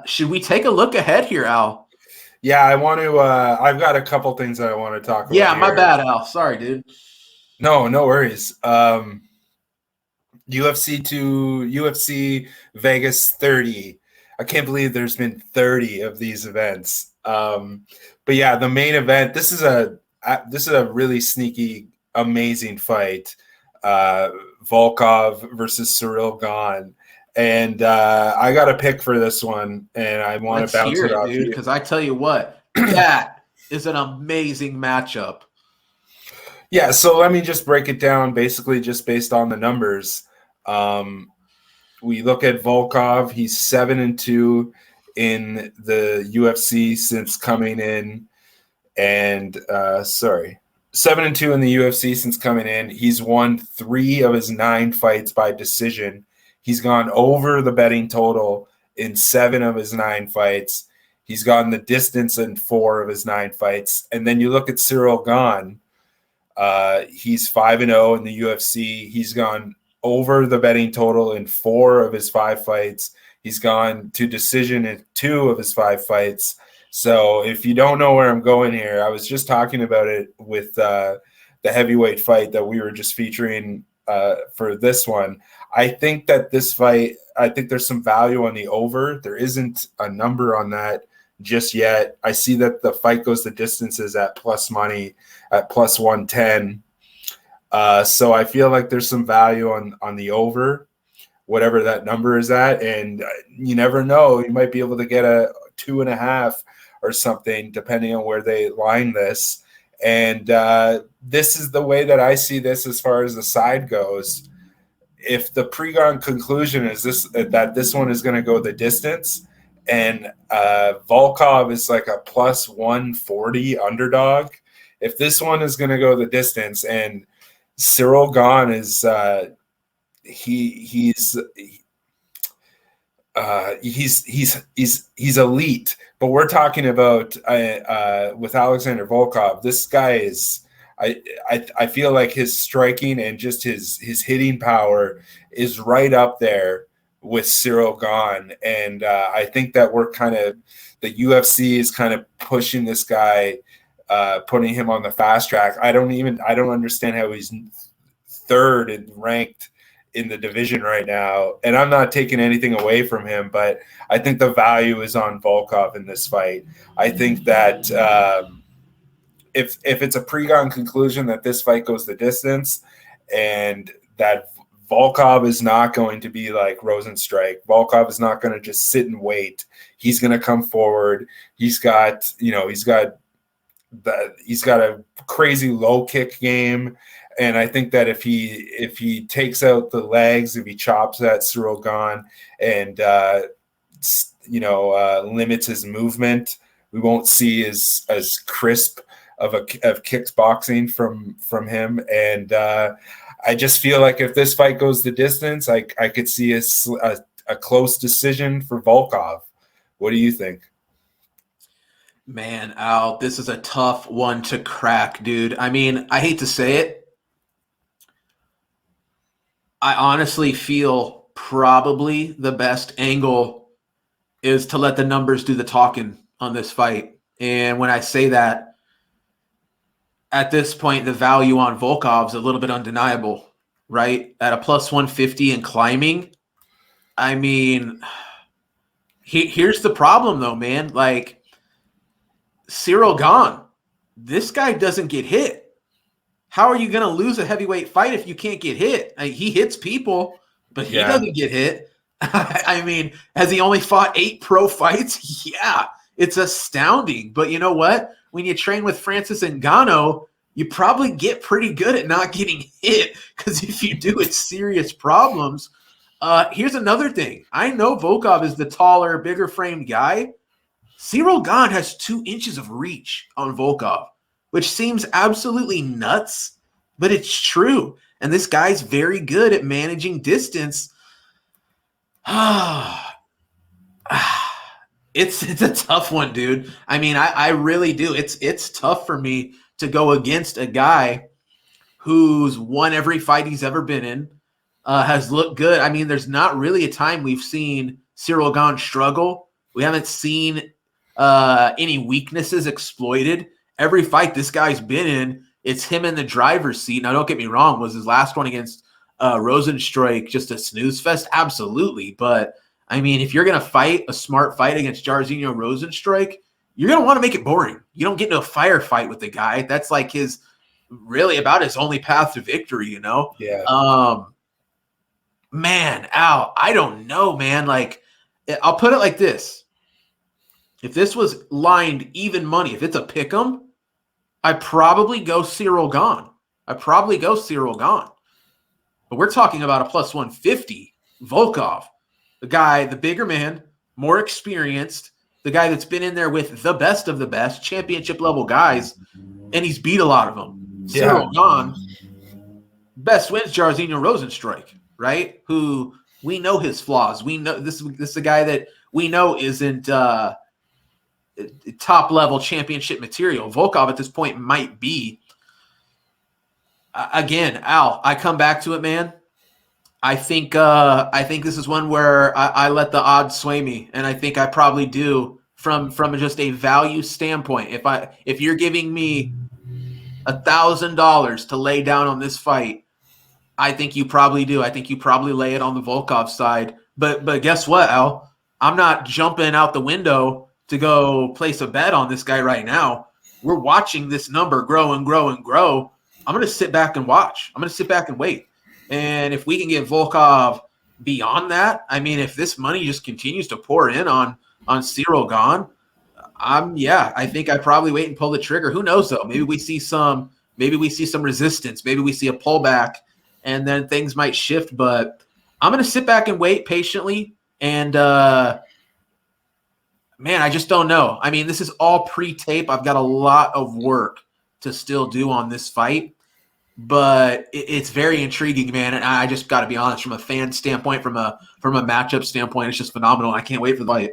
Should we take a look ahead here, Al? Yeah, I want to. I've got a couple things that I want to talk about Yeah, my here. bad, Al. Sorry, dude. No worries. UFC Vegas 30. I can't believe there's been 30 of these events. But yeah, the main event. This is a really sneaky, amazing fight. Volkov versus Ciryl Gane. And I got a pick for this one, and I want Let's to bounce hear it it, off dude, you. because I tell you what, that is an amazing matchup. Yeah, so let me just break it down basically just based on the numbers. We look at Volkov, he's 7-2 in the UFC since coming in. And 7-2 in the UFC since coming in. He's won 3 of his 9 fights by decision. He's gone over the betting total in 7 of his 9 fights. He's gone the distance in 4 of his 9 fights. And then you look at Ciryl Gane. He's 5-0 in the UFC. He's gone over the betting total in 4 of his 5 fights. He's gone to decision in 2 of his 5 fights. So if you don't know where I'm going here, I was just talking about it with the heavyweight fight that we were just featuring for this one. I think that this fight, I think there's some value on the over. There isn't a number on that just yet. I see that the fight goes the distances at plus money at plus 110. So I feel like there's some value on the over, whatever that number is at. And you never know, you might be able to get a 2.5 or something, depending on where they line this. And this is the way that I see this as far as the side goes. If the pre-gun conclusion is that this one is going to go the distance, and Volkov is like a plus 140 underdog, if this one is going to go the distance, and Ciryl Gane is he's elite, but we're talking about with Alexander Volkov. This guy is, I feel like his striking and just his hitting power is right up there with Ciryl Gane, and I think that the UFC is kind of pushing this guy, putting him on the fast track. I don't understand how he's third and ranked in the division right now, and I'm not taking anything away from him, but I think the value is on Volkov in this fight. I think that if it's a pre-gun conclusion that this fight goes the distance, and that Volkov is not going to be like Rozenstruik. Volkov is not going to just sit and wait. He's going to come forward. He's got a crazy low kick game. And I think that if he takes out the legs, if he chops at Ciryl Gane and limits his movement, we won't see as crisp of kickboxing from him. And I just feel like if this fight goes the distance, I could see a close decision for Volkov. What do you think? Man, Al, this is a tough one to crack, dude. I mean, I hate to say it. I honestly feel probably the best angle is to let the numbers do the talking on this fight. And when I say that, at this point, the value on Volkov is a little bit undeniable, right? At a plus 150 and climbing. I mean, here's the problem, though, man. Like, Ciryl Gane, this guy doesn't get hit. How are you going to lose a heavyweight fight if you can't get hit? He hits people, but he doesn't get hit. I mean, has he only fought 8 pro fights? Yeah, it's astounding. But you know what? When you train with Francis Ngannou, you probably get pretty good at not getting hit, because if you do, it's serious problems. Here's another thing. I know Volkov is the taller, bigger framed guy. Ciryl Gane has 2 inches of reach on Volkov, which seems absolutely nuts, but it's true. And this guy's very good at managing distance. It's a tough one, dude. I mean, I really do. It's tough for me to go against a guy who's won every fight he's ever been in, has looked good. I mean, there's not really a time we've seen Ciryl Gane struggle. We haven't seen any weaknesses exploited. Every fight this guy's been in, it's him in the driver's seat. Now, don't get me wrong. Was his last one against Rozenstruik just a snooze fest? Absolutely. But, I mean, if you're going to fight a smart fight against Jairzinho Rozenstruik, you're going to want to make it boring. You don't get into a firefight with the guy. That's like really about his only path to victory, you know? Yeah. Man, Al, I don't know, man. Like, I'll put it like this. If this was lined even money, if it's a pick 'em, I'd probably go Ciryl Gane. But we're talking about a plus 150 Volkov, the guy, the bigger man, more experienced, the guy that's been in there with the best of the best, championship level guys, and he's beat a lot of them. Yeah. Ciryl Gane, best wins Jairzinho Rozenstruik, right? Who we know his flaws. We know this is a guy that we know isn't top level championship material. Volkov at this point might be. Again, Al, I come back to it, man. I think this is one where I let the odds sway me, and I think I probably do from just a value standpoint. If you're giving me $1,000 to lay down on this fight, I think you probably do. I think you probably lay it on the Volkov side. But guess what, Al? I'm not jumping out the window to go place a bet on this guy right now. We're watching this number grow and grow and grow. I'm going to sit back and watch. I'm going to sit back and wait. And if we can get Volkov beyond that, I mean, if this money just continues to pour in on Ciryl Gane, I think I'd probably wait and pull the trigger. Who knows though? Maybe we see some resistance. Maybe we see a pullback, and then things might shift. But I'm going to sit back and wait patiently. And man, I just don't know. I mean, this is all pre-tape. I've got a lot of work to still do on this fight, but it's very intriguing, man. And I just got to be honest, from a fan standpoint, from a matchup standpoint, it's just phenomenal. I can't wait for the fight.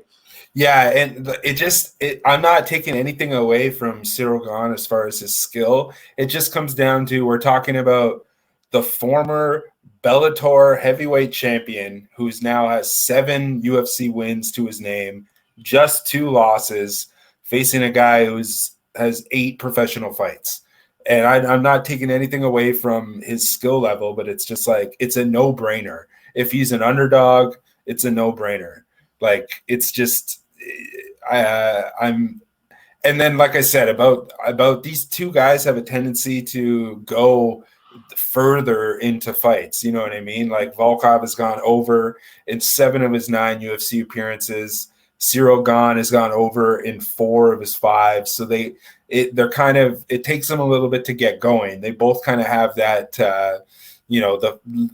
Yeah, and I'm not taking anything away from Ciryl Gane as far as his skill. It just comes down to, we're talking about the former Bellator heavyweight champion who's now has 7 UFC wins to his name, just 2 losses, facing a guy has 8 professional fights. And I'm not taking anything away from his skill level, but it's just like, it's a no-brainer. If he's an underdog, it's a no-brainer. Like, it's just, and then, like I said, about these 2 guys have a tendency to go further into fights. You know what I mean? Like, Volkov has gone over in 7 of his 9 UFC appearances. Ciryl Gane has gone over in 4 of his 5. So they're kind of, it takes them a little bit to get going. They both kind of have that, the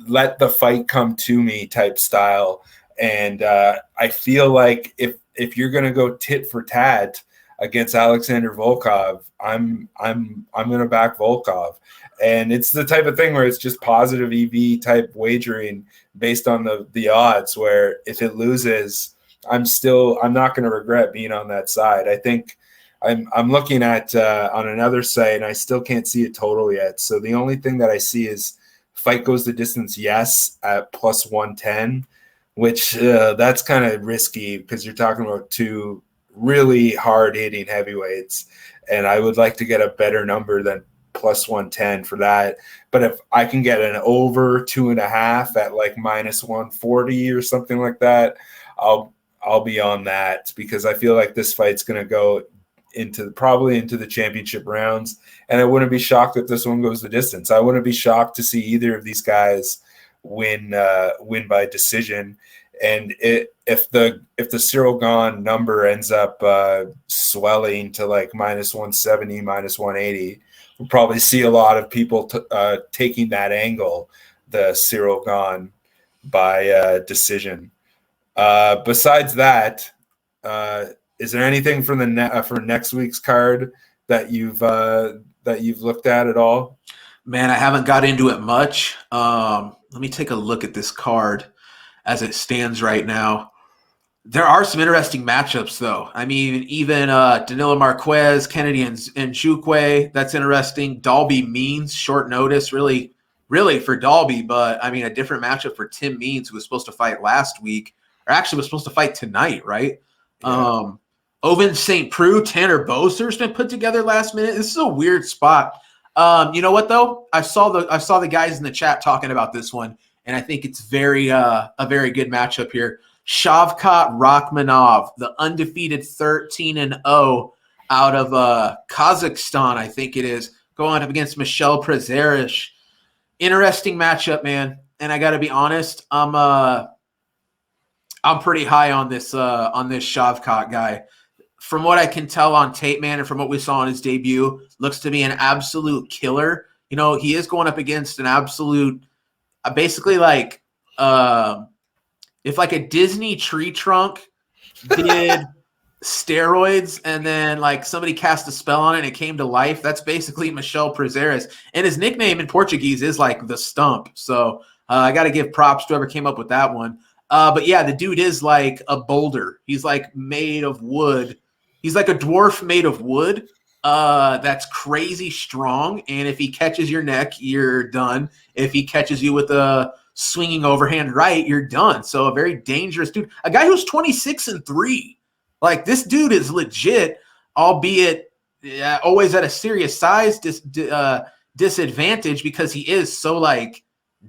let the fight come to me type style. And I feel like if you're going to go tit for tat against Alexander Volkov, I'm going to back Volkov. And it's the type of thing where it's just positive EV type wagering based on the odds, where if it loses, I'm not going to regret being on that side. I think I'm looking at on another site, and I still can't see a total yet. So the only thing that I see is fight goes the distance, yes, at plus 110, which that's kind of risky because you're talking about 2 really hard-hitting heavyweights, and I would like to get a better number than plus 110 for that. But if I can get an over 2.5 at like minus 140 or something like that, I'll be on that, because I feel like this fight's going to go probably into the championship rounds, and I wouldn't be shocked if this one goes the distance. I wouldn't be shocked to see either of these guys win by decision. And if the Ciryl Gane number ends up swelling to like minus 170, minus 180, we'll probably see a lot of people taking that angle, the Ciryl Gane by decision. Besides that, is there anything from for next week's card that you've looked at all? Man, I haven't got into it much. Let me take a look at this card as it stands right now. There are some interesting matchups, though. I mean, even Danilo Marquez, Kennedy and Njoku, that's interesting. Dalby Means, short notice, really for Dalby, but I mean, a different matchup for Tim Means, who was supposed to fight last week. or actually was supposed to fight tonight, right? Yeah. Oven St. Preux, Tanner Boser's been put together last minute. This is a weird spot. You know what though? I saw the guys in the chat talking about this one, and I think it's a very good matchup here. Shavkat Rakhmonov, the undefeated 13-0 out of Kazakhstan, I think it is, going up against Michel Prazeres. Interesting matchup, man. And I got to be honest, I'm pretty high on this Shavkat guy. From what I can tell on tape, man, and from what we saw on his debut, looks to be an absolute killer. You know, he is going up against an absolute, basically like, if like a Disney tree trunk did steroids and then like somebody cast a spell on it and it came to life, that's basically Michel Prazeres. And his nickname in Portuguese is like the Stump. So I got to give props to whoever came up with that one. But yeah, the dude is like a boulder. He's like made of wood. He's like a dwarf made of wood. That's crazy strong. And if he catches your neck, you're done. If he catches you with a swinging overhand right, you're done. So a very dangerous dude. A guy who's 26-3. Like, this dude is legit, albeit always at a serious size disadvantage because he is so like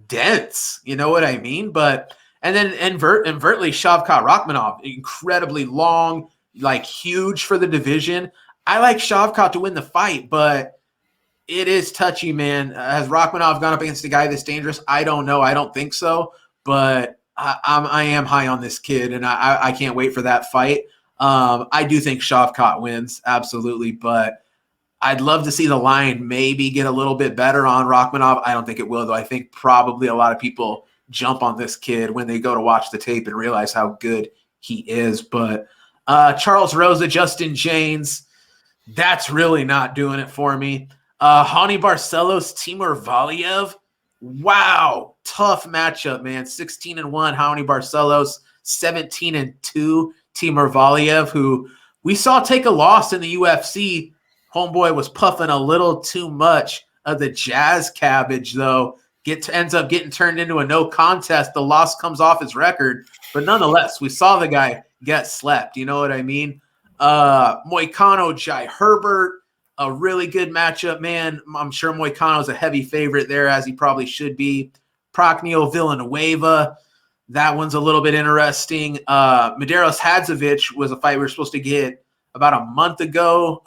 dense. You know what I mean? But and then invertly, Shavkat Rakhmonov, incredibly long, like huge for the division. I like Shavkat to win the fight, but it is touchy, man. Has Rakhmonov gone up against a guy that's dangerous? I don't know. I don't think so. But I am high on this kid, and I can't wait for that fight. I do think Shavkat wins, absolutely. But I'd love to see the line maybe get a little bit better on Rakhmonov. I don't think it will, though. I think probably a lot of people jump on this kid when they go to watch the tape and realize how good he is. But Charles Rosa, Justin James, that's really not doing it for me. Hani Barcelos, Timur Valiev. Wow, tough matchup, man. 16-1, Hani Barcelos, 17-2, Timur Valiev, who we saw take a loss in the UFC. Homeboy was puffing a little too much of the jazz cabbage, though. Ends up getting turned into a no contest. The loss comes off his record. But nonetheless, we saw the guy get slept. You know what I mean? Moicano Jai Herbert, a really good matchup, man. I'm sure Moicano's a heavy favorite there, as he probably should be. Prochnio Villanueva, that one's a little bit interesting. Medeiros Hadzovic was a fight we were supposed to get about a month ago.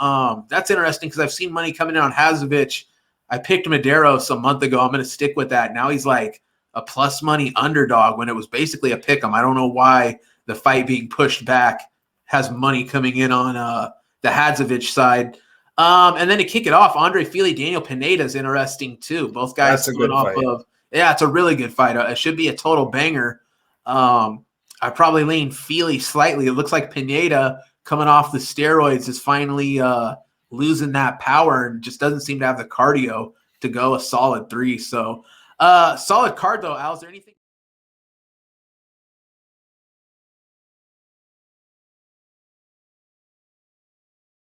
That's interesting because I've seen money coming in on Hadzovic. I picked Medeiros a month ago. I'm going to stick with that. Now he's like a plus money underdog when it was basically a pick 'em. I don't know why the fight being pushed back has money coming in on the Hadzovic side. And then to kick it off, Andre Fili, Daniel Pineda is interesting too. Both guys. That's a good fight. Yeah, it's a really good fight. It should be a total banger. I probably lean Fili slightly. It looks like Pineda coming off the steroids is finally losing that power and just doesn't seem to have the cardio to go a solid 3. So solid card though. Al, is there anything?